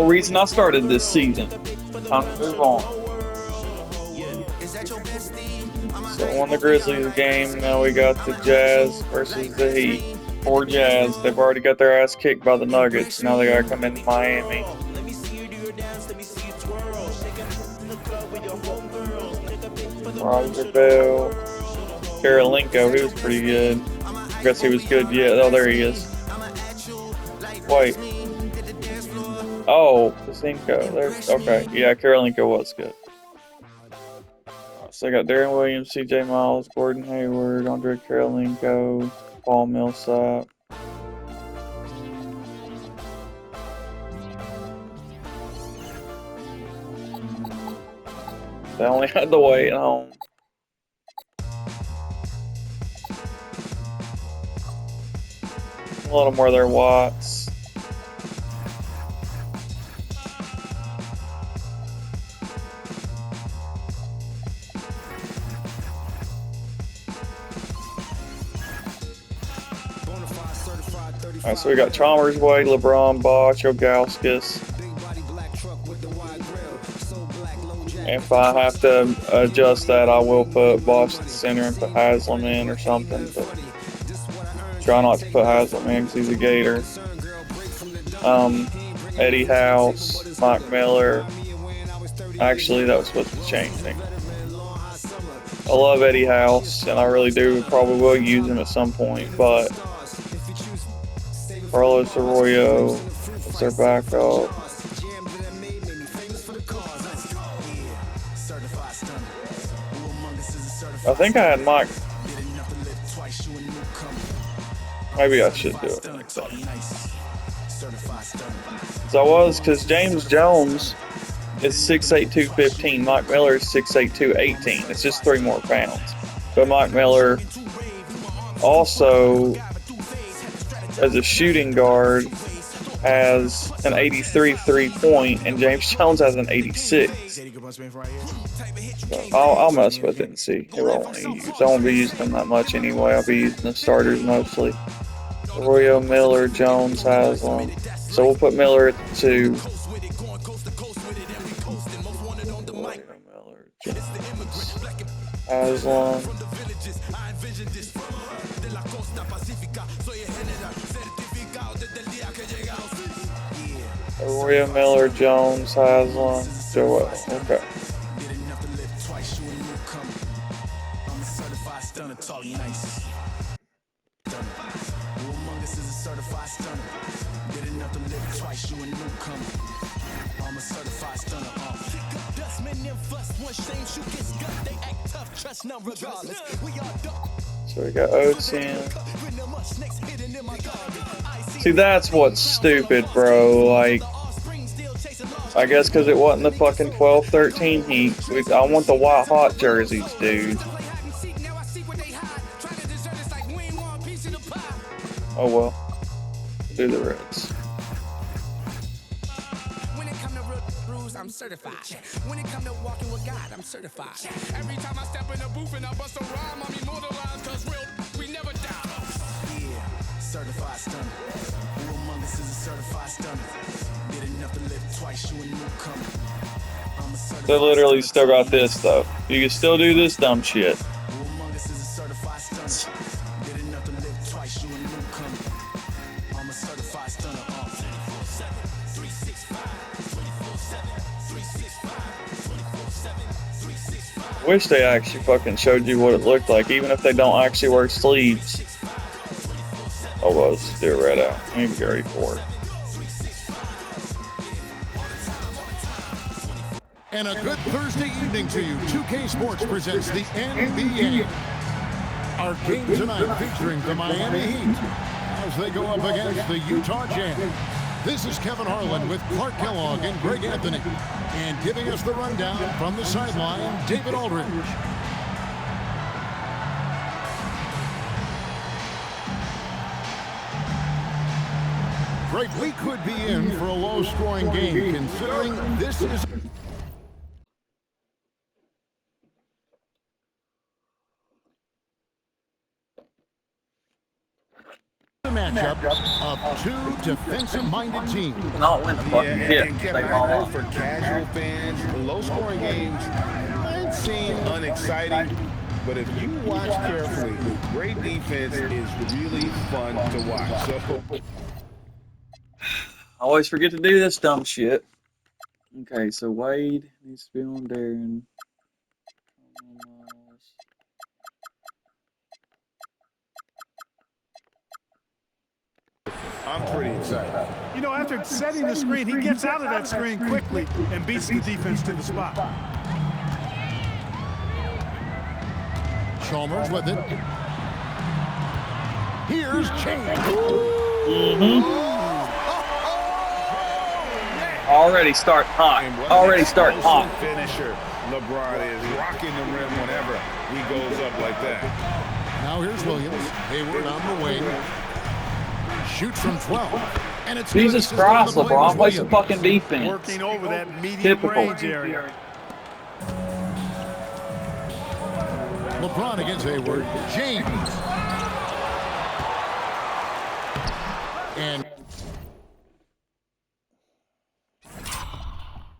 whole reason I started this season. Time to move on. So won the Grizzlies game. Now we got the Jazz versus the Heat. Poor Jazz. They've already got their ass kicked by the Nuggets. Now they gotta come into Miami. Roger Bell. Karolinko, he was pretty good. I guess he was good. Yeah, oh, there he is. Wait. Oh, Pazinko. There's okay. Yeah, Karolinko was good. So I got Darren Williams, C.J. Miles, Gordon Hayward, Andre Karolinko, Paul Millsap. They only had to wait home. A little more there, Watts. Alright, so we got Chalmers, Wade, LeBron, Bosh, Ilgauskas. If I have to adjust that, I will put Bosh at the center and put Haslam in or something. But try not to put Haslam in because he's a Gator. Eddie House, Mike Miller. Actually, that was supposed to be changing. I love Eddie House, and I really do. Probably will use him at some point, but Carlos Arroyo is their backup. I think I had Mike. Maybe I should do it. So I was, because James Jones is 6'8", 215. Mike Miller is 6'8", 218. It's just 3 more pounds. But Mike Miller also, as a shooting guard, has an 83 3-point, and James Jones has an 86. So I'll mess with it and see who I want to use. I won't be using them that much anyway. I'll be using the starters mostly. Arroyo, Miller, Jones, Haslam. So we'll put Miller at the 2. Arroyo, Miller, Jones, Haslam. Arroyo, Miller, Jones, Haslam, Joel. Okay. So we got Ocean. See, that's what's stupid, bro. Like, I guess because it wasn't the fucking 12-13 Heat. I want the white hot jerseys, dude. Oh well. Do the Reds. I'm certified. When it come to walking with God, I'm certified. Every time I step in the booth and I bust a rhyme, I'm immortalized, cause real, we never die. Yeah, certified stunner. Who among us is a certified stunner? Did enough to live twice, you a newcomer. They literally still got this though. You can still do this dumb shit. Who among us is a certified stunner? Did enough to live twice, you a newcomer. I'm a certified stunner. I wish they actually fucking showed you what it looked like, even if they don't actually wear sleeves. Oh well, let's do it right out. I need to get ready for it. And a good Thursday evening to you. 2K Sports presents the NBA. Our game tonight featuring the Miami Heat as they go up against the Utah Jazz. This is Kevin Harlan with Clark Kellogg and Greg Anthony. And giving us the rundown from the sideline, David Aldridge. Greg, we could be in for a low-scoring game, considering this is the matchup of two defensive-minded teams. Not win the fucking hit. And They Kevin, ball I know up. for casual fans, low-scoring games might seem unexciting, but if you watch carefully, great defense is really fun to watch. So, I always forget to do this dumb shit. Okay, so Wade needs to be on Darren. I'm pretty excited. You know, after setting the screen, he gets out of that screen quickly and beats the defense to the spot. Chalmers with it. Here's Chain. Already start hot. And what Already an start hot. explosive finisher LeBron is, rocking the rim whenever he goes up like that. Now here's Williams. Hayward on the wing. Shoots from 12. And it's Jesus good. Christ, The play LeBron, was play some Williams. fucking defense. Working over that medium Typical. range area. LeBron against Hayward. James. And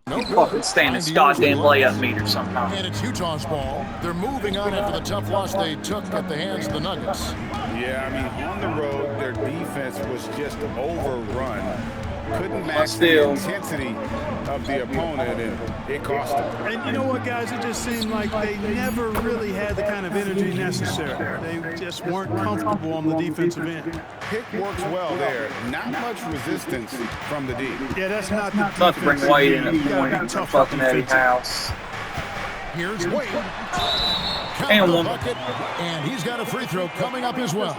no Fucking stand this goddamn layup meter sometime. And it's Utah's ball. They're moving on after the tough loss they took at the hands of the Nuggets. Yeah, I mean, on the road, their defense was just overrun. Couldn't match the Still. intensity of the opponent, and it cost them. And you know what, guys? It just seemed like they never really had the kind of energy necessary. They just weren't comfortable on the defensive end. Pick works well there. Not much resistance from the D. Yeah, that's not the Not to bring defense Wade you in need. You at gotta point be for tough fucking Eddie defensively. House. Here's Wade. Count And the one. bucket, and he's got a free throw coming up as well.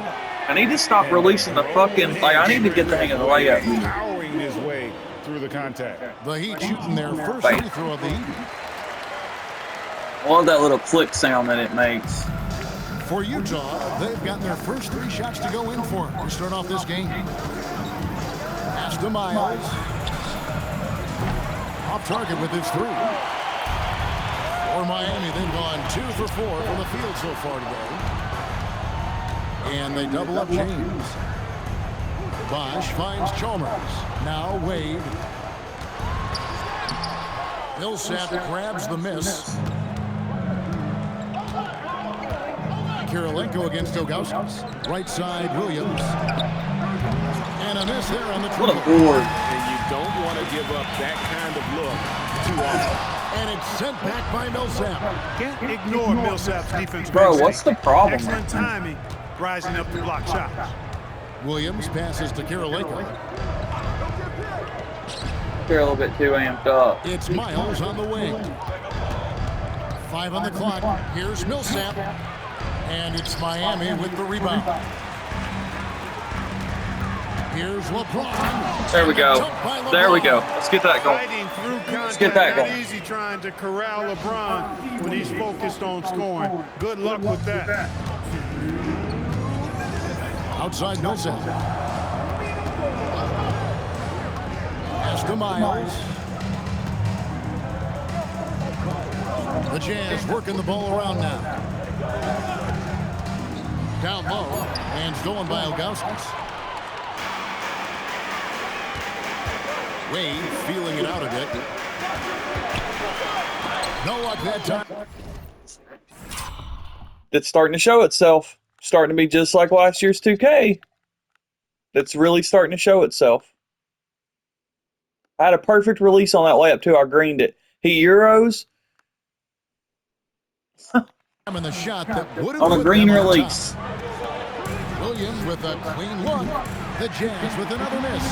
I need to stop releasing the fucking, like, I need to get the hang of the layup. Powering his way through the contact. The Heat shooting their first Right. free throw of the evening. I love that little click sound that it makes. For Utah, they've gotten their first 3 shots to go in for to start off this game. Pass to Miles. Off target with his 3. For Miami, they've gone 2 for 4 from the field so far today. And they double up James. Bosch finds Chalmers. Now Wade. Millsap grabs the miss. Kirilenko against Ilgauskas. Right side, Williams. And a miss there on the What a dribble. board. And you don't want to give up that kind of look too often. And it's sent back by Millsap. Can't ignore Millsap's defense. Bro, what's the problem? Excellent timing, rising up to block shots. Williams passes to Kirilenko. They're a little bit too amped up. It's Miles on the wing. 5 on the clock. Here's Millsap. And it's Miami with the rebound. Here's LeBron. There we go. There we go. Let's get that going. Fighting through contact, get that not going. easy trying to corral LeBron when he's focused on scoring. Good luck with that. Outside Millsap. Pass to Miles. The Jazz working the ball around now. Down low and stolen by Ilgauskas. Wade feeling it out a bit. No luck that time. It's starting to show itself. Starting to be just like last year's 2K. It's really starting to show itself. I had a perfect release on that layup too. I greened it. He Euros And the shot that would have on a put green them on release. top. Williams with a clean look. The Jazz with another miss.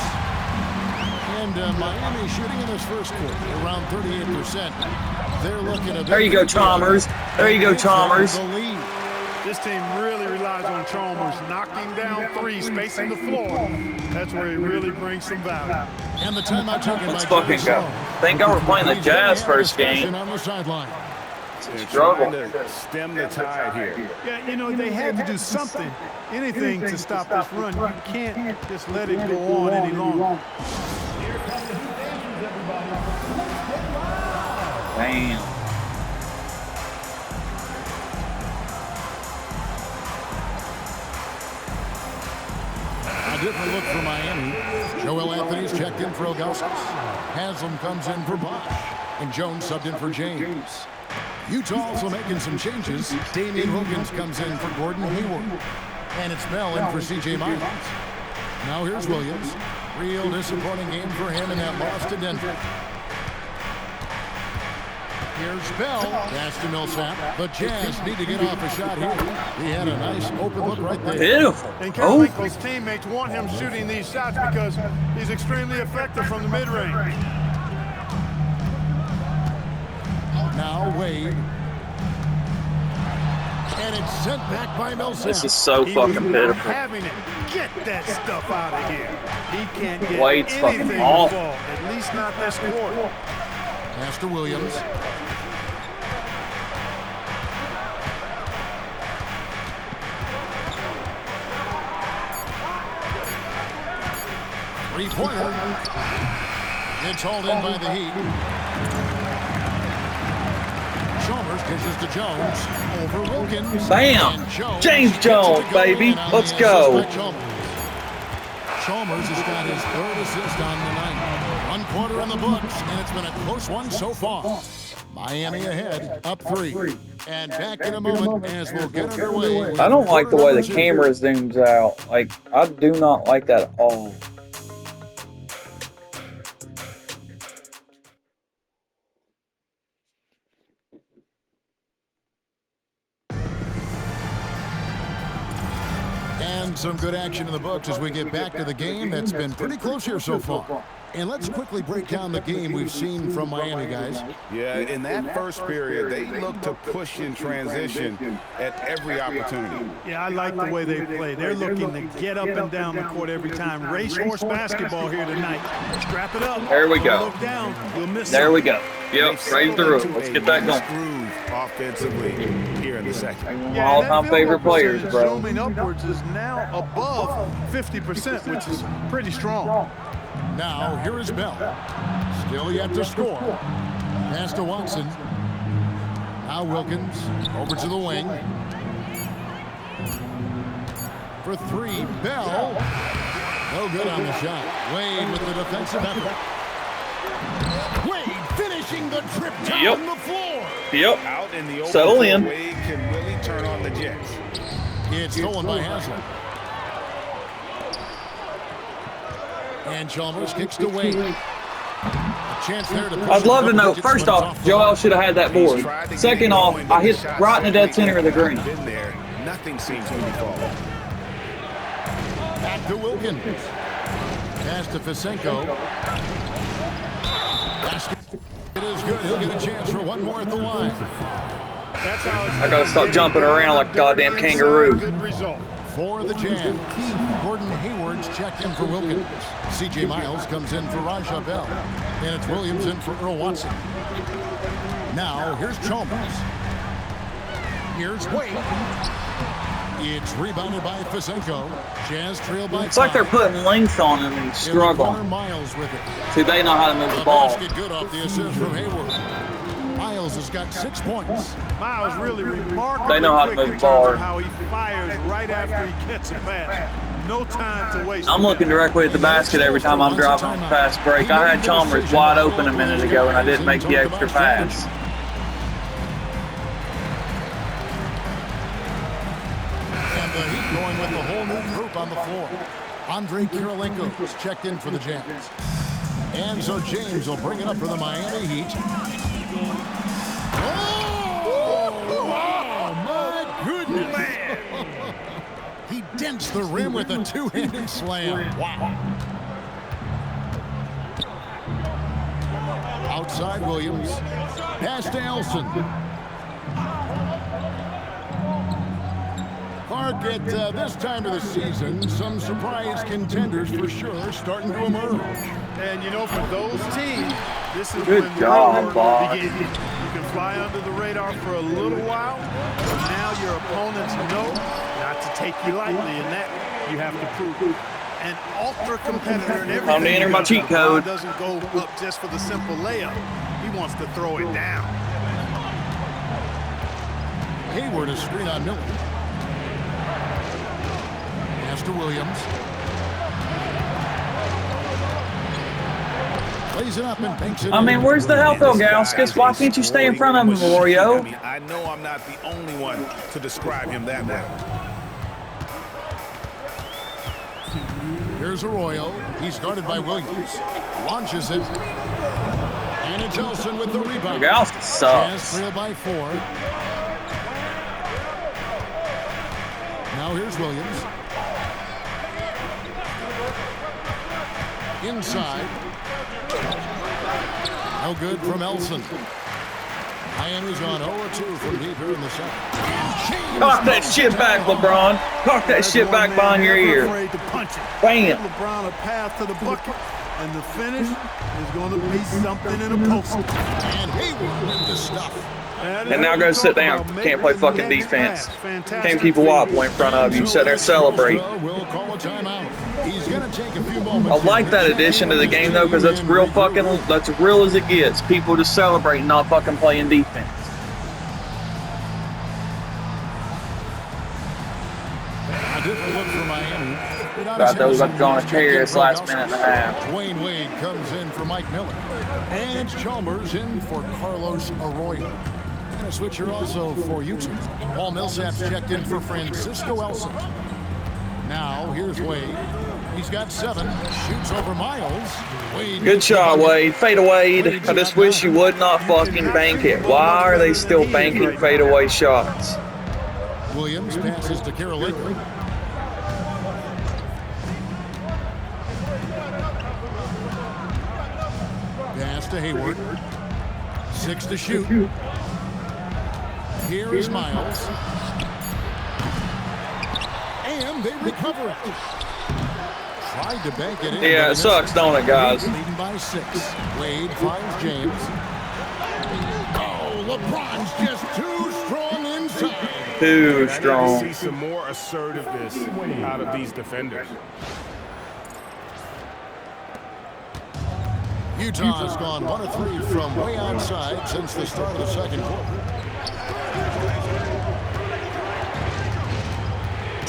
And Miami shooting in this first quarter around 38%. They're looking at. There you go, Chalmers. There you go, Chalmers. The lead. This team really relies on Chalmers knocking down threes, spacing the floor. That's where he really brings some value. And the timeout taken Let's by fucking Jazz. go. Thank God we're playing the Jazz first game. On the sideline. They're Struggle. trying to stem the tide here. Yeah, you know, they had to do something, anything to stop this run. You can't just let it go on any longer. Damn. different look for Miami. Joel Anthony's checked in for Augustus. Haslam comes in for Bosch. And Jones subbed in for James. Utah also making some changes. Damian Wilkins comes in for Gordon Hayward. And it's Bell in for C.J. Miles. Now here's Williams. Real disappointing game for him in that loss to Denver. Here's Bell. Pass to Millsap. The Jazz need to get off a shot here. He had a nice open look right there. Beautiful. And Carmichael's teammates want him shooting these shots because he's extremely effective from the mid-range. Now Wade. And it's sent back by Millsap. This is so fucking pitiful. Having it. Get that stuff out of here. He can't get Wade's fucking anything awful. involved, at least not this quarter. Pass to Williams. Three-pointer. It's hauled in by the Heat. Chalmers dishes to Jones. Over Wilkins. Bam! Jones James Jones, baby. Let's go. Chalmers has got his third assist on the night. 1 quarter in the books, and it's been a close one so far. Miami ahead, up 3. And back in a moment as we'll get underway. I don't like the way the camera zooms out. Like, I do not like that at all. And some good action in the books as we get back to the game that's been pretty close here so far. And let's quickly break down the game we've seen from Miami, guys. Yeah, in that first period, they looked to push in transition at every opportunity. Yeah, I like the way they play. They're looking to get up and down the court every time. Racehorse basketball here tonight. Strap it up. There we go. Look down. You'll miss There something. we go. Yep, right through it. Let's get that going. Groove offensively here in the second. Yeah, All that my field favorite goal players, percentage bro. Zooming upwards is now above 50%, which is pretty strong. Now, here is Bell. Still yet to score. Pass to Watson. Now Wilkins over to the wing. For 3, Bell. No good on the shot. Wade with the defensive effort. Wade finishing the trip down the floor. Yep. Out in the open Settle floor, in. Wade can really turn on the Jets. It's stolen by Haslam. And Chalmers kicks to Wade. A chance there to I'd love to know, first off, Joel should have had that board. Second off, I hit right in the dead center of the green. Been there. Nothing seems to be falling. Back to Wilkins. Pass to Fisenko. Basket. It is good. He'll get a chance for one more at the line. That's how I gotta stop jumping around like a goddamn kangaroo. Good result. For the Jazz, Gordon Hayward's checked in for Wilkins. C.J. Miles comes in for Raja Bell. And it's Williams in for Earl Watson. Now, here's Chalmers. Here's Wade. It's rebounded by Fisenko. Jazz trail by It's like they're putting length on him and struggling. Miles with it. See, they know how to move the ball. Basket good off the assist from Hayward. Miles has got 6 points. Miles really remarkable. They know how to move the ball. How he fires right after he gets a pass. No time to waste. I'm looking directly at the basket every time I'm driving on fast break. I had Chalmers wide open a minute ago, and I didn't make the extra pass. And the Heat going with the whole new group on the floor. Andre Kirilenko is checked in for the Jazz. And so James will bring it up for the Miami Heat. Oh, my goodness. Man. He dents the rim with a two-handed slam. Wow. Outside Williams. Pass to Elson. Clark, at this time of the season, some surprise contenders for sure starting to emerge. And, you know, for those teams, this is Good when the job, real work Bob. begins. You can fly under the radar for a little while, but now your opponents know not to take you lightly, and that you have to prove. An ultra competitor in everything. Time to enter my cheat code. Doesn't go up just for the simple layup. He wants to throw it down. Hayward is screen on Miller. Pass to Williams. Lays it up and banks it I in. mean, where's the help though, Gauskas? Why can't you stay in front of him, Wario? I mean, I know I'm not the only one to describe him that way. Here's Arroyo. He's guarded by Williams. Launches it. And it's Elson with the rebound. Gauskas Chance sucks. trail by 4. Now here's Williams. Inside. No good from Elson. Miami's on 0-2 from deep here in the second. Talk that shit back, LeBron. Talk that shit back behind your ear. Afraid to punch it. Bam. LeBron a path to the bucket, and the finish is going to be something in a post. And Hayward with the stuff. And now go sit down. Can't play fucking defense. Can't keep a wide point in front of you. Sit there and celebrate. We'll call a timeout. He's going to take a few moments. I like that addition to the game though, because that's real fucking. That's real as it gets. People just celebrating, not fucking playing defense. A different look for Miami. Thought they was about to go on a tear this last minute and a half. Dwayne Wade comes in for Mike Miller. And it's Chalmers in for Carlos Arroyo. And a switcher also for YouTube. Paul Millsap's checked in for Francisco Elson. Now, here's Wade. He's got 7. Shoots over Miles. Wade. Good shot, Wade. Fade away. I just wish you would not fucking bank it. Why are they still banking fadeaway shots? Williams passes to Carolina. Pass to Hayward. 6 to shoot. Here is Miles. And they recover it. Tried to bank it in. Yeah, it sucks, don't it, guys? Leading by 6. Wade finds James. Oh, LeBron's just too strong inside. Too I need to strong. see some more assertiveness out of these defenders. Utah's gone 1 of 3 from way outside since the start of the second quarter.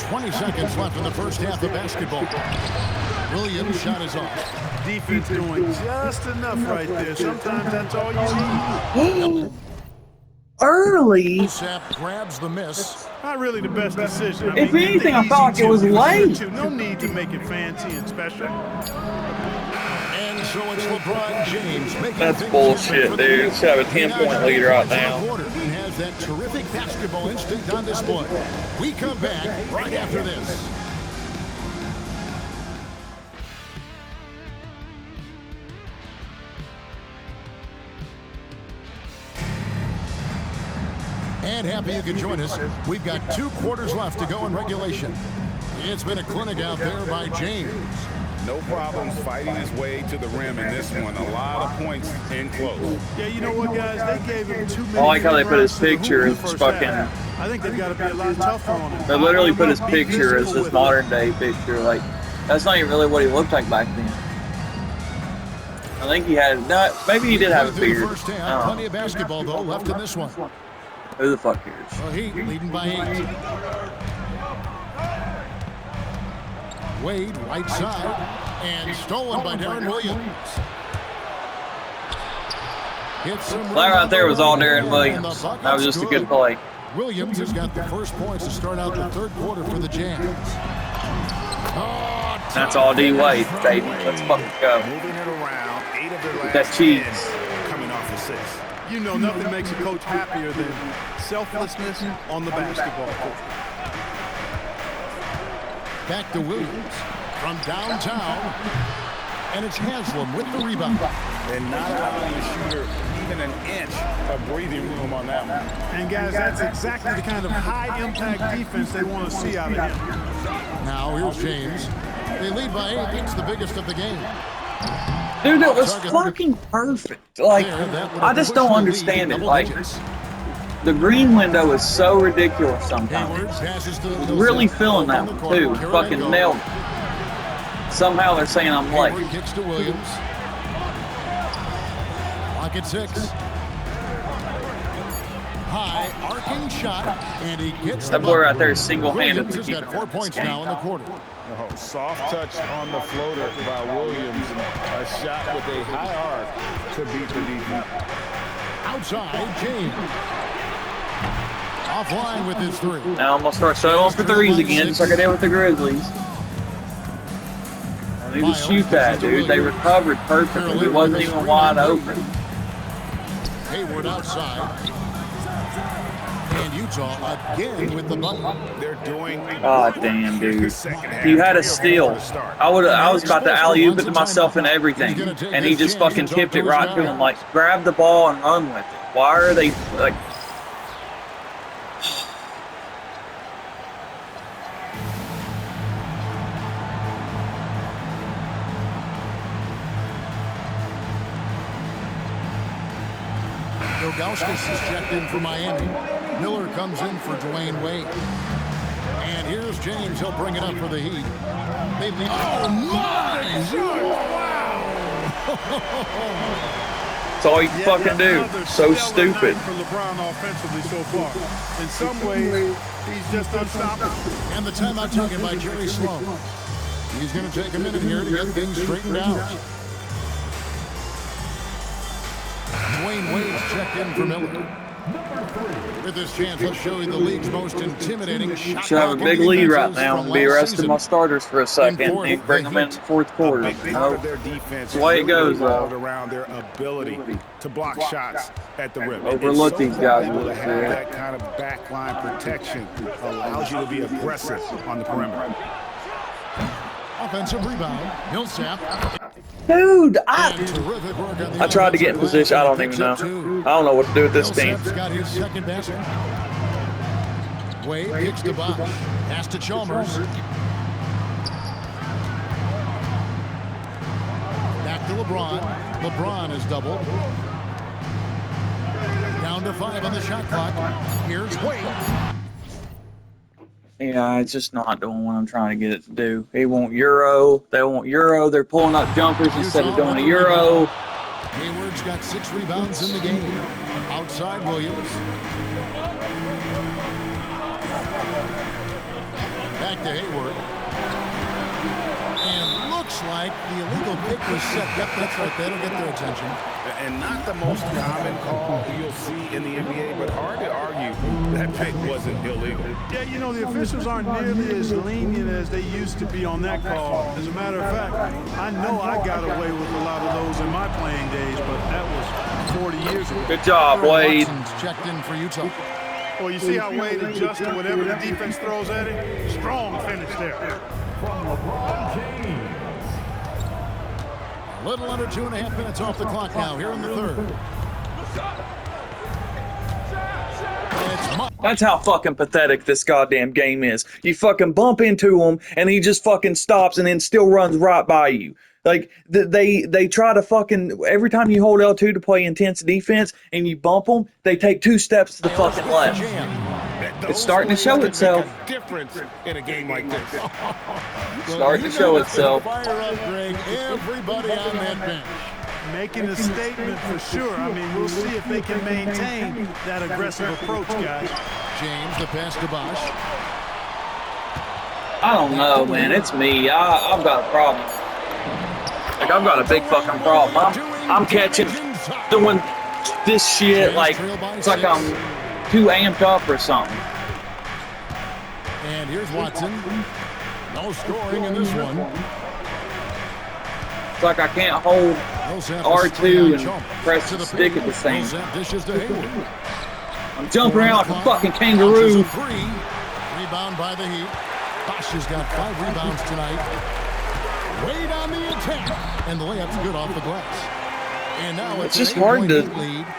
20 seconds left in the first half of basketball. Williams' shot is off. Defense doing just enough right there. Sometimes that's all you need. Early. Millsap grabs the miss. Not really the best decision. I If mean, anything, the I felt like easy it was two, late. No need to make it fancy and special. And so it's LeBron James making That's things bullshit, happen for the dude. Heat. Should have a 10-point lead right now. He has that terrific basketball instinct on display. We come back right after this. And happy you could join us. We've got 2 quarters left to go in regulation. It's been a clinic out there by James. No problems fighting his way to the rim in this one. A lot of points in close. Yeah, you know what, guys? They gave him too many. I like how they put his free runs to the picture hoop as in the first fucking. half. I think they've got to be a lot tougher on him. They literally put his Be picture as visible his with modern day picture. Like, that's not even really what he looked like back then. I think he had. No, maybe he did have a Through the beard. first half, I don't plenty know. of basketball, though, left in this one. Who the fuck cares? The Heat leading by 8. Wade, right side, and stolen by Darren Williams. That right there was all Darren Williams. That was just a good play. Williams has got the first points to start out the third quarter for the Jazz. Oh, That's all D Wade, baby. Let's fucking go. Moving it around, 8 of their last That cheese. 10 coming off assists. You know, nothing makes a coach happier than selflessness on the basketball court. back to Williams from downtown. And it's Haslam with the rebound. And not allowing the shooter even an inch of breathing room on that one. And guys, that's exactly the kind of high-impact defense they want to see out of him. Now here's James. They lead by 8. It's the biggest of the game. Dude, it was fucking perfect. Like, I just don't understand it. Like, the green window is so ridiculous sometimes. Really feeling that one, too. Fucking nailed it. Somehow they're saying I'm late. Kicks to Williams. Clock at 6. High arcing shot, and he gets That boy right there is single-handedly Williams has keeping got 4 this points game. now in the quarter. Oh, soft touch on the floater by Williams. A shot with a high arc to beat the defense. Outside, James. Offline with his three. Now I'm going to start settling for threes again, just like I did with the Grizzlies. I need to shoot that, dude. They recovered perfectly. It wasn't even wide open. Hayward outside. And Utah again with the bucket. They're doing. God damn, dude. You had a steal. I was about to alley-oop it to myself and everything, and he just fucking tipped it right to him. Like, grab the ball and run with it. Why are they like? Ilgauskas is checked in for Miami. Miller comes in for Dwayne Wade. And here's James. He'll bring it up for the Heat. Oh, my! Wow! That's all you can fucking do. So stupid. For LeBron offensively so far. In some ways, he's just unstoppable. And the timeout taken by Jerry Sloan. He's going to take a minute here to get things straightened out. Dwayne Wade's checked in for Miller. With this chance, let's show you the league's most intimidating shot. Should have a big lead right now and be resting my starters for a second and bring them in the fourth quarter. That's the way it goes, though. Around their ability to block shots at the rim. Overlook these guys a little bit. That kind of backline protection allows you to be aggressive on the perimeter. Offensive rebound, Millsap. Dude, I tried to get in position. I don't even know. I don't know what to do with this team. Millsap's got his second basket. Wade kicks to Bosch. Pass to Chalmers. Back to LeBron. LeBron is doubled. Down to 5 on the shot clock. Here's Wade. Yeah, it's just not doing what I'm trying to get it to do. They want Euro. They want Euro. They're pulling up jumpers instead of doing a Euro. Hayward's got 6 rebounds in the game. Outside Williams. Back to Hayward. And looks like the illegal pick was set. Yep, that's right. That'll get their attention. And not the most common call you'll see in the NBA, but hard to argue that pick wasn't illegal. Yeah, you know, the officials aren't nearly as lenient as they used to be on that call. As a matter of fact, I know I got away with a lot of those in my playing days, but that was 40 years ago. Good job, Wade. Watson's checked in for Utah. Well, you see how Wade adjusts to whatever the defense throws at him? Strong finish there. From LeBron James. A little under 2.5 minutes off the clock now here in the third. That's how fucking pathetic this goddamn game is. You fucking bump into him, and he just fucking stops and then still runs right by you. Like, they try to fucking, every time you hold L2 to play intense defense and you bump them, they take 2 steps to the fucking left. It's starting to show itself. Difference in a game like this. Starting to show itself. Fire up, Greg. Everybody on that bench. Making a statement for sure. I mean, we'll see if they can maintain that aggressive approach, guys. James, the pass to Bosch. I don't know, man. It's me. I've got a problem. Like, I've got a big fucking problem. I'm catching, doing this shit like it's like I'm too amped up or something. And here's Watson. No scoring in this one. It's like I can't hold R2 and press the stick at the same time. I'm jumping around like a fucking kangaroo. Rebound by the Heat. Bosch has got 5 rebounds tonight. Wade on the attack. And the layup's good off the glass. And now it's just hard to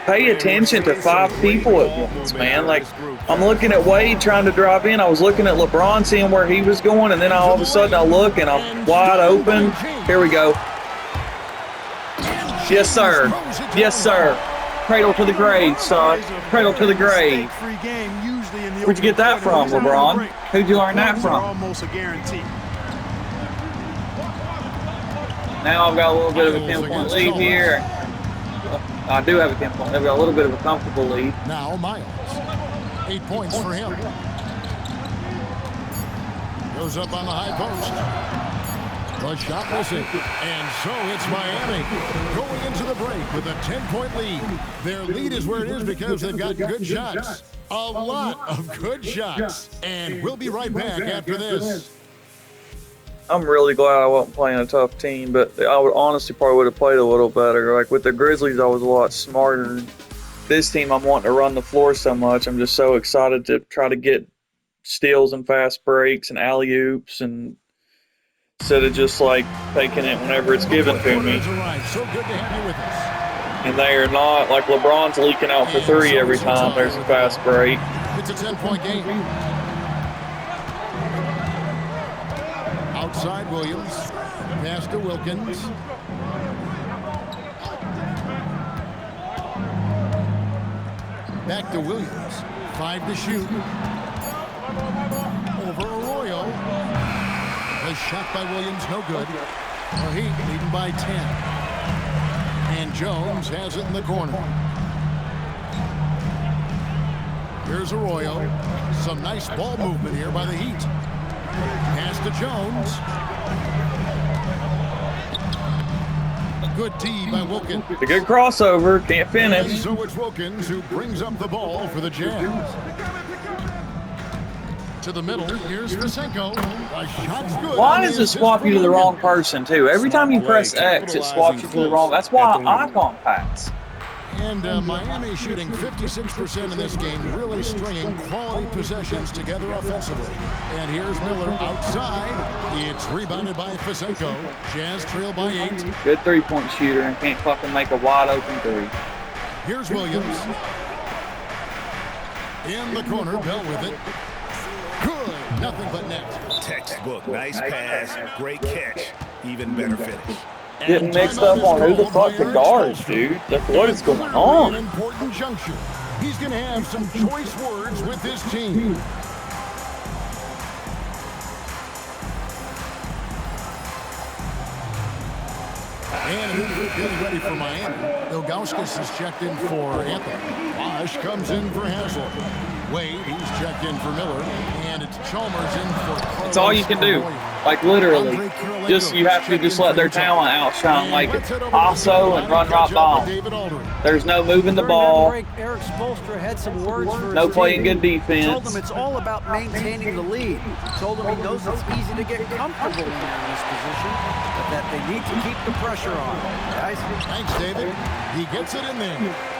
pay attention to 5 people at once, man. Like, I'm looking at Wade trying to drive in. I was looking at LeBron, seeing where he was going, and then all of a sudden I look and I'm wide open. Here we go. Yes, sir. Yes, sir. Cradle to the grave, son. Cradle to the grave. Where'd you get that from, LeBron? Who'd you learn that from? Almost a guarantee. Now I've got a little bit of a 10-point lead here. I do have a 10-point. I've got a little bit of a comfortable lead. Now Miles. 8 points for him. Goes up on the high post. The shot missing. And so it's Miami going into the break with a 10-point lead. Their lead is where it is because they've got good shots. A lot of good shots. And we'll be right back after this. I'm really glad I wasn't playing a tough team, but I would honestly probably would have played a little better. Like with the Grizzlies, I was a lot smarter. This team, I'm wanting to run the floor so much. I'm just so excited to try to get steals and fast breaks and alley-oops, and instead of just like taking it whenever it's given to me. So good to have you with us. And they are not like LeBron's leaking out for three every time there's a fast break. It's a 10-point game. Outside Williams, pass to Wilkins. Back to Williams, 5 to shoot. Over Arroyo. The shot by Williams, no good. The Heat leading by 10. And Jones has it in the corner. Here's Arroyo. Some nice ball movement here by the Heat. Pass to Jones. Good tee by Wilkins. A good crossover, can't And finish. so it's Wilkins who brings up the ball for the Jazz. To the middle, here's Fisenko. A shot's good. Why does it swap you to the wrong person too? Every time you press X, it swaps you to the wrong. That's why icon packs. And Miami shooting 56% in this game, really stringing quality possessions together offensively. And here's Miller outside. It's rebounded by Fisenko. Jazz trail by 8. Good three-point shooter and can't fucking make a wide open three. Here's Williams. In the corner, Bell with it. Good, nothing but net. Textbook, nice pass, great catch, even better finish. Getting mixed up on who the fuck the guards, dude. Like, what is going An on? important juncture. He's going to have some choice words with this team. And getting ready for Miami. Ilgauskas is checked in for Anthony. Bosch comes in for Haslem. Wade, he's checked in for Miller. And it's Chalmers in for Carlos. That's all you can do. Like literally, you have to just let their talent outshine. Like Paso and run right by them. There's no moving the ball. Eric Spoelstra had some words for No his playing team. good He told defense. them it's all about maintaining the lead. He told them he knows it's easy to get comfortable in this position, but that they need to keep the pressure on. Guys, Thanks, David. He gets it in there.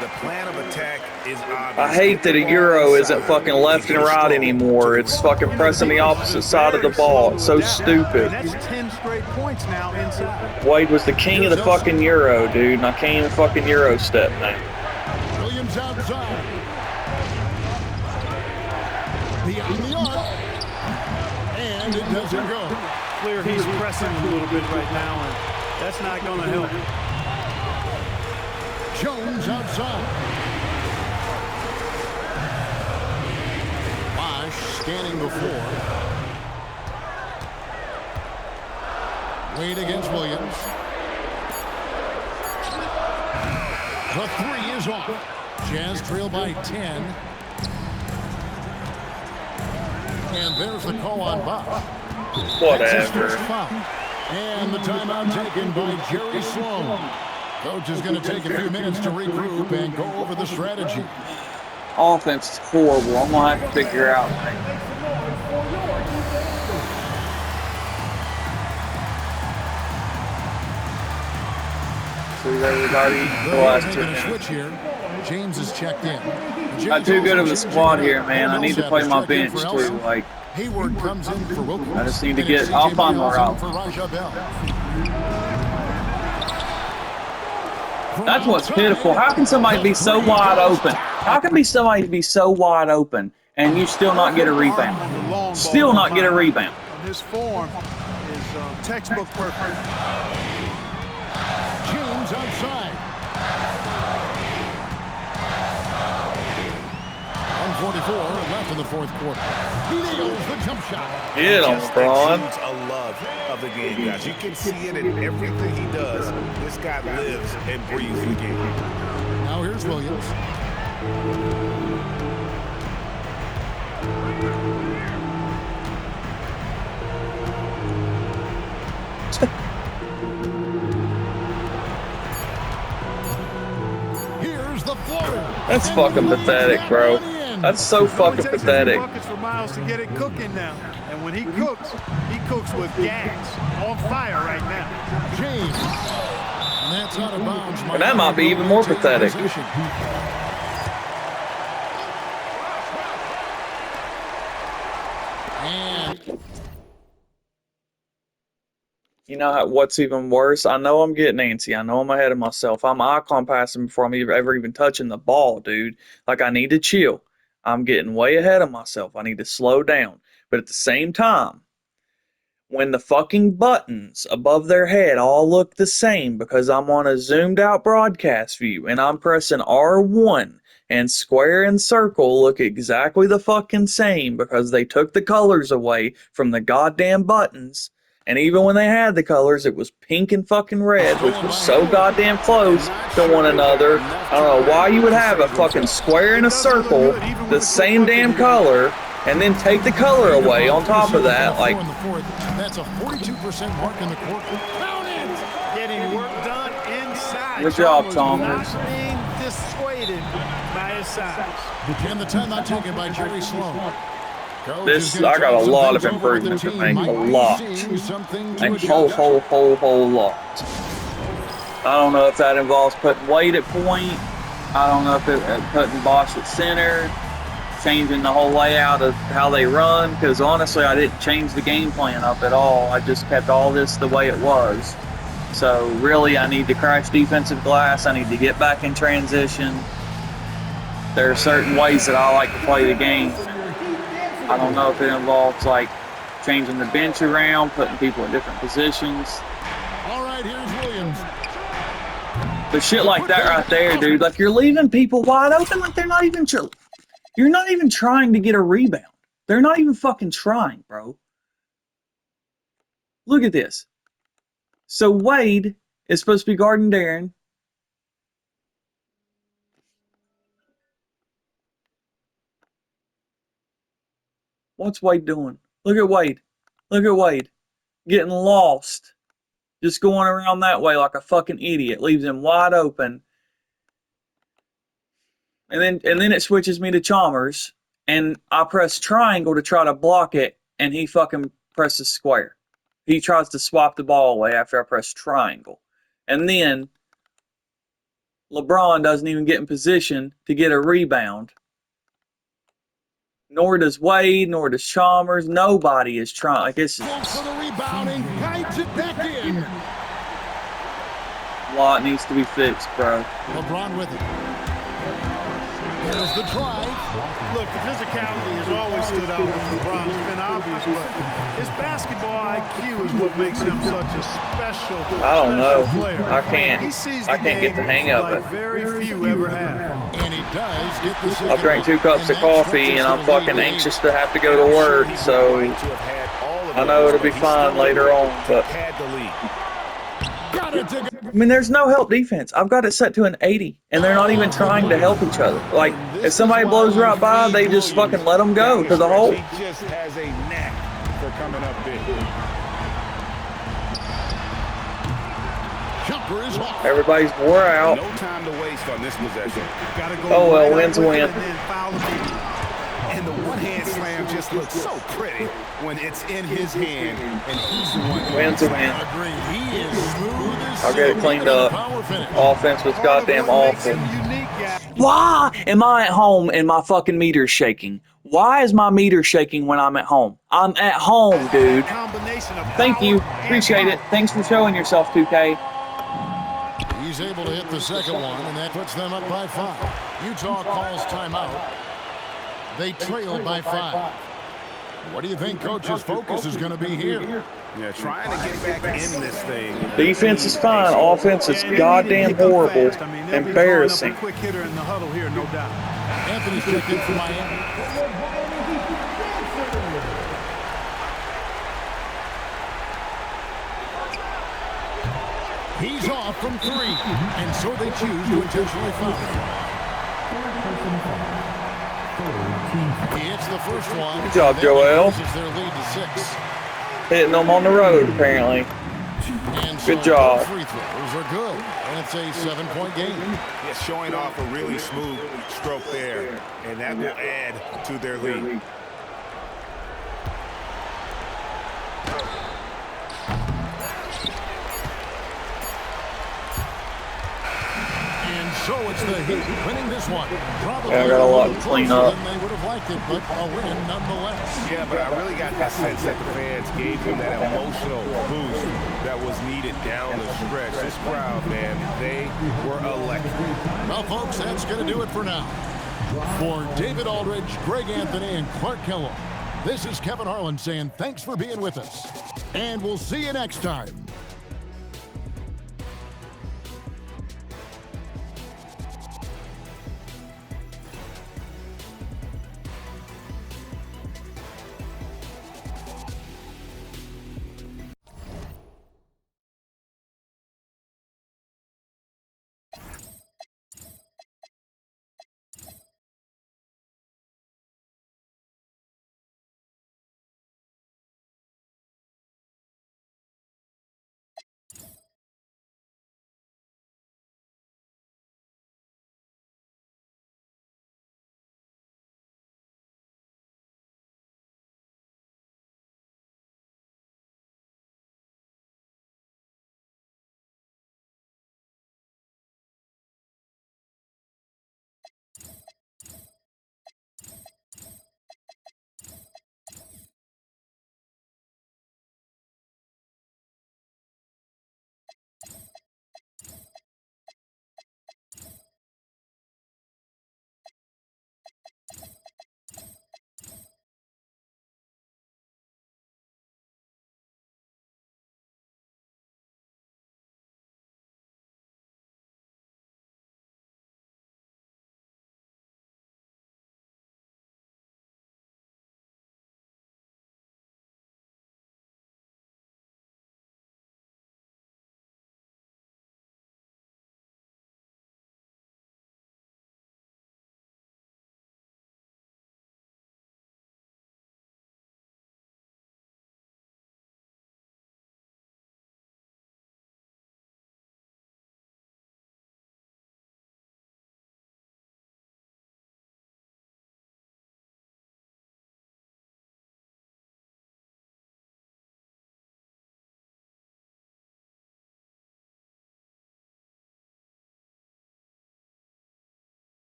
The plan of attack is obvious. I hate that a Euro isn't fucking left and right anymore. It's fucking pressing the opposite side of the ball. It's so stupid. And that's 10 straight points now inside. Wade was the king of the fucking Euro, dude, and I can't even fucking Euro step now. Williams outside. Beyond the arc. And it doesn't go. Clear he's pressing a little bit right now, and that's not going to help. Jones outside. Bosch scanning the floor. Wade against Williams. The three is off. Jazz trail by 10. And there's the call on Bosch. That's his Whatever. first foul. And the timeout taken by Jerry Sloan. Coach is going to take a few minutes to regroup and go over the strategy. Offense is horrible. I'm gonna have to figure out. See everybody the They're last 2 making a minutes. switch here. James is checked in. Not too good of a squad here, man. I need to play my bench too. Like, Hayward comes in for Wilkins. I just need to And it's get. I'll CJ find more Miles in out. for Raja Bell. That's what's pitiful. How can somebody be so wide open? How can somebody be so wide open and you still not get a rebound? Still not get a rebound. His form is textbook perfect. James outside. 1:44 left in the fourth quarter. He nails the jump shot. Get him, Just LeBron. exudes a love of the game, guys. You can see it in everything he does. This guy lives and breathes the game. Now here's Williams. the floater. That's fucking pathetic, bro. That's so fucking It takes pathetic. a few buckets for Miles to get it cooking now. And when he cooks with gas, on fire right now. James. And that's out of bounds. And that might be even more pathetic. And You know what's even worse? I know I'm getting antsy. I know I'm ahead of myself. I'm icon passing before I'm ever even touching the ball, dude. Like, I need to chill. I'm getting way ahead of myself. I need to slow down. But at the same time, when the fucking buttons above their head all look the same because I'm on a zoomed out broadcast view and I'm pressing R1 and square and circle look exactly the fucking same because they took the colors away from the goddamn buttons. And even when they had the colors, it was pink and fucking red, which was so goddamn close to one another. I don't know why you would have a fucking square and a circle, the same damn color, and then take the color away on top of that. Like, that's a 42% mark in the court. Getting work done inside. Good job, Chalmers. Not being dissuaded by his size. And the timeout taken by Jerry Sloan. I got a lot of improvement to make, a lot, a whole lot. I don't know if that involves putting Wade at point. I don't know if putting Bosch at center, changing the whole layout of how they run. Because honestly, I didn't change the game plan up at all. I just kept all this the way it was. So really, I need to crash defensive glass. I need to get back in transition. There are certain ways that I like to play the game. I don't know if it involves like changing the bench around, putting people in different positions. All right, here's Williams. But shit like that right there, dude. Like, you're leaving people wide open. Like, they're not even. You're not even trying to get a rebound. They're not even fucking trying, bro. Look at this. So Wade is supposed to be guarding Darren. What's Wade doing? Look at Wade. Look at Wade. Getting lost. Just going around that way like a fucking idiot. Leaves him wide open. And then it switches me to Chalmers. And I press triangle to try to block it. And he fucking presses square. He tries to swap the ball away after I press triangle. And then LeBron doesn't even get in position to get a rebound. Nor does Wade, nor does Chalmers. Nobody is trying. Like, this is For the rebounding, guides it back in. a lot needs to be fixed, bro. LeBron with it. There's the drive. Look, the physicality has always stood out with LeBron. It's been obvious, but his basketball IQ is what makes him such a special I don't know. player. I can't get the hang of it. Like very few ever have. And he does get the second. I've drank 2 cups of coffee and I'm fucking anxious to have to go to work, so I know it'll be fine later on, but I mean, there's no help defense. I've got it set to an 80, and they're not even trying to help each other. Like, if somebody blows right by, they just fucking let them go to the hole. He just has a knack for coming up big. Jumper is off. Everybody's wore out. No time to waste on this possession. Gotta go Oh, well, right win's a up with win. it and then foul the beat. And the one-hand slam just looks so pretty when it's in his hand and he's the one. Win's a win. Agreed. He is smooth as I'll get it cleaned up. power finish. Offense was goddamn awful. Why am I at home and my fucking meter's shaking? Why is my meter shaking when I'm at home? I'm at home, dude. Thank you. Appreciate it. Thanks for showing yourself, 2K. He's able to hit the second one, and that puts them up by 5. Utah calls timeout. They trail by 5. What do you think Coach's focus is going to be here? Yeah, trying to get back in this thing. Defense is fine. Offense is goddamn horrible. Embarrassing. Quick hitter in the huddle here, no doubt. Anthony's checked in for Miami. He's off from 3, and so they choose to intentionally foul. He hits the first one. Good job, Joel. Raises their lead to 6. Hitting them on the road, apparently. And so Good job. Free throws are good. And It's a 7-point game. Yeah, showing off a really smooth stroke there, and that will add to their lead. And so it's the Heat winning this one. Probably Yeah, I got a lot to clean up. than they would have liked it, but a win nonetheless. Yeah, but I really got that sense that the fans gave him that emotional boost that was needed down the stretch. This crowd, man, they were electric. Well, folks, that's going to do it for now. For David Aldridge, Greg Anthony, and Clark Kellogg, this is Kevin Harlan saying thanks for being with us. And we'll see you next time.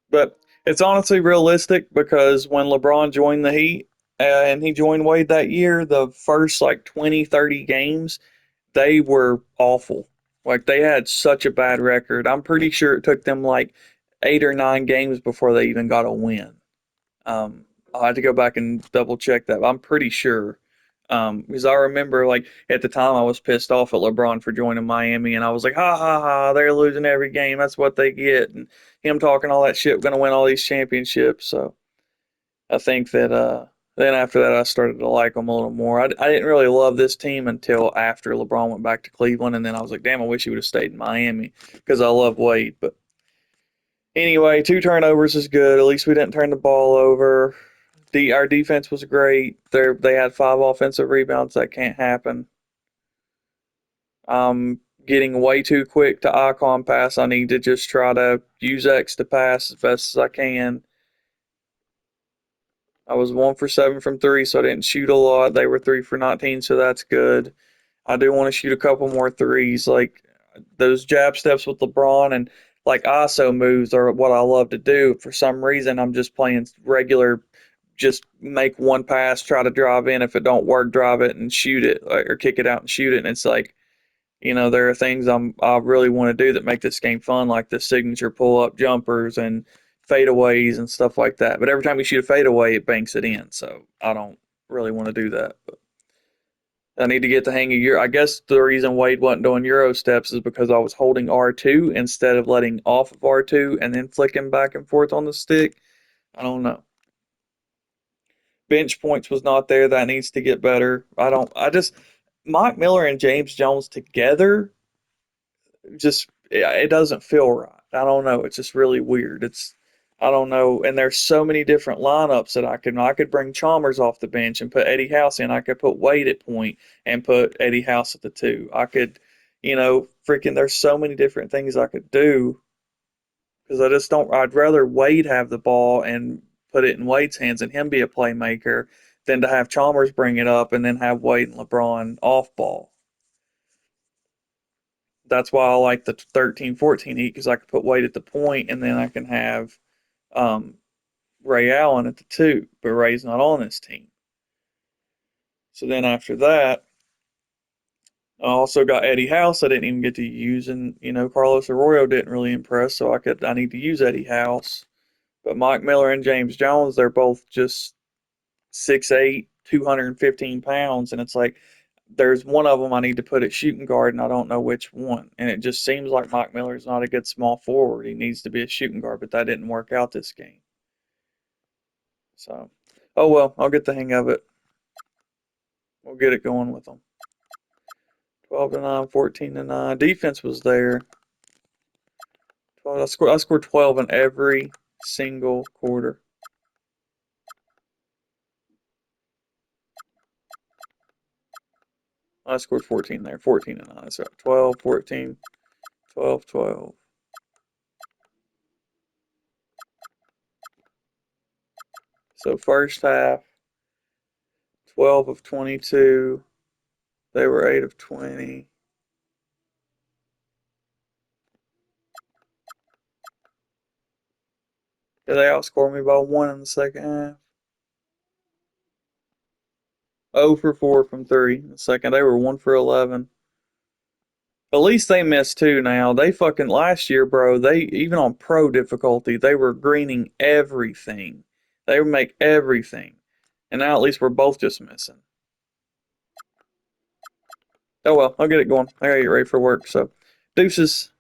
But it's honestly realistic because when LeBron joined the Heat and he joined Wade that year, the first like 20, 30 games, they were awful. Like they had such a bad record. I'm pretty sure it took them like 8 or 9 games before they even got a win. I'll have to go back and double check that. But I'm pretty sure. Because I remember, like, at the time I was pissed off at LeBron for joining Miami, and I was like, ha ha ha, they're losing every game. That's what they get. And him talking all that shit, going to win all these championships. So I think that then after that, I started to like them a little more. I didn't really love this team until after LeBron went back to Cleveland, and then I was like, damn, I wish he would have stayed in Miami because I love Wade. But anyway, 2 turnovers is good. At least we didn't turn the ball over. Our defense was great. They had 5 offensive rebounds. That can't happen. Getting way too quick to icon pass. I need to just try to use X to pass as best as I can. I was 1 for 7 from three, so I didn't shoot a lot. They were 3 for 19, so that's good. I do want to shoot a couple more threes. Like those jab steps with LeBron and like ISO moves are what I love to do. For some reason, I'm just playing regular, just make one pass, try to drive in. If it don't work, drive it and shoot it, or kick it out and shoot it. And it's like, there are things I really want to do that make this game fun, like the signature pull up jumpers and fadeaways and stuff like that. But every time you shoot a fadeaway, it banks it in. So I don't really want to do that. But I need to get the hang of I guess the reason Wade wasn't doing Euro steps is because I was holding R2 instead of letting off of R2 and then flicking back and forth on the stick. I don't know. Bench points was not there. That needs to get better. Mike Miller and James Jones together just it doesn't feel right. I don't know. It's just really weird. I don't know. And there's so many different lineups that I could bring Chalmers off the bench and put Eddie House in. I could put Wade at point and put Eddie House at the 2. I could, freaking. There's so many different things I could do because I just don't. I'd rather Wade have the ball and put it in Wade's hands and him be a playmaker than to have Chalmers bring it up and then have Wade and LeBron off ball. That's why I like the 13-14 heat because I can put Wade at the point and then I can have um, Ray Allen at the 2, but Ray's not on this team. So then after that, I also got Eddie House. I didn't even get to use, and Carlos Arroyo didn't really impress, so I need to use Eddie House. But Mike Miller and James Jones, they're both just 6'8", 215 pounds, and it's like there's one of them I need to put at shooting guard, and I don't know which one. And it just seems like Mike Miller is not a good small forward. He needs to be a shooting guard, but that didn't work out this game. So, oh well, I'll get the hang of it. We'll get it going with them. 12-9, 14-9. Defense was there. 12, I scored 12 in every single quarter. I scored 14 there. 14-9. So 12, 14, 12, 12. So first half, 12 of 22. They were 8 of 20. Yeah, they outscored me by 1 in the second half. 0 for 4 from 3 in the second. They were 1 for 11. At least they missed 2 now. They fucking last year, bro, they even on pro difficulty, they were greening everything. They would make everything. And now at least we're both just missing. Oh well, I'll get it going. I gotta get ready for work, so deuces.